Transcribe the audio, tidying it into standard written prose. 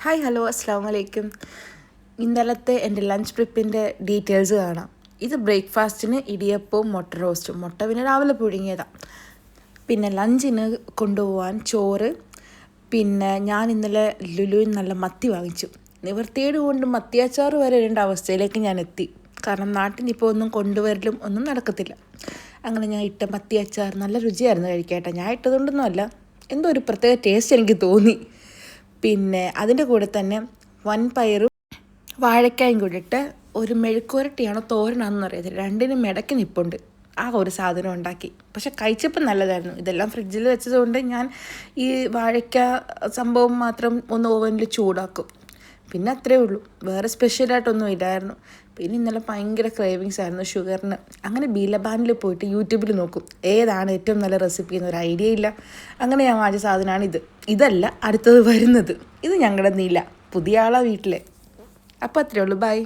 Hi hello അസ്സാം വലൈക്കും. ഇന്നലത്തെ എൻ്റെ ലഞ്ച് പ്രിപ്പിൻ്റെ ഡീറ്റെയിൽസ് കാണാം. ഇത് ബ്രേക്ക്ഫാസ്റ്റിന് ഇടിയപ്പവും മുട്ട റോസ്റ്റും. മുട്ട പിന്നെ രാവിലെ പുഴുങ്ങിയതാണ്. പിന്നെ ലഞ്ചിന് കൊണ്ടുപോകാൻ ചോറ്. പിന്നെ ഞാൻ ഇന്നലെ ലുലുവിൽ നല്ല മത്തി വാങ്ങിച്ചു. നിവൃത്തിയേട് കൊണ്ട് മത്തിയാച്ചാറ് വരെ ഇടേണ്ട അവസ്ഥയിലേക്ക് ഞാൻ എത്തി. കാരണം നാട്ടിൽ ഇപ്പോൾ ഒന്നും കൊണ്ടുവരലും ഒന്നും നടക്കത്തില്ല. അങ്ങനെ ഞാൻ ഇട്ട മത്തിയാച്ചാർ നല്ല രുചിയായിരുന്നു കഴിക്കട്ടെ. ഞാൻ ഇട്ടതുകൊണ്ടൊന്നും അല്ല, എന്തോ ഒരു പ്രത്യേക ടേസ്റ്റ് എനിക്ക് തോന്നി. പിന്നെ അതിൻ്റെ കൂടെ തന്നെ വൻപയറും വാഴക്കായും കൂടി ഇട്ട് ഒരു മെഴുക്കുരട്ടിയാണോ തോരനാണെന്ന് അറിയത്തില്ല, രണ്ടിനും ഇടയ്ക്ക് നിപ്പുണ്ട്. ആ ഒരു സാധനം ഉണ്ടാക്കി. പക്ഷെ കഴിച്ചപ്പോൾ നല്ലതായിരുന്നു. ഇതെല്ലാം ഫ്രിഡ്ജിൽ വെച്ചതുകൊണ്ട് ഞാൻ ഈ വാഴയ്ക്ക സംഭവം മാത്രം ഒന്ന് ഓവനിൽ ചൂടാക്കും. പിന്നെ അത്രയേ ഉള്ളൂ, വേറെ സ്പെഷ്യലായിട്ടൊന്നും ഇല്ലായിരുന്നു. പിന്നെ ഇന്നലെ ഭയങ്കര ക്രേവിങ്സ് ആയിരുന്നു ഷുഗറിന്. അങ്ങനെ ബീലബാനിൽ പോയിട്ട് യൂട്യൂബിൽ നോക്കും ഏതാണ് ഏറ്റവും നല്ല റെസിപ്പി എന്നൊരു ഐഡിയ ഇല്ല. അങ്ങനെ ഞാൻ വാങ്ങിച്ച സാധനമാണ് ഇത്. ഇതല്ല, അടുത്തത് വരുന്നത്. ഇത് ഞങ്ങളുടെ നീല പുതിയ ആളാ വീട്ടിലെ. അപ്പോൾ അത്രയേ ഉള്ളൂ, ബൈ.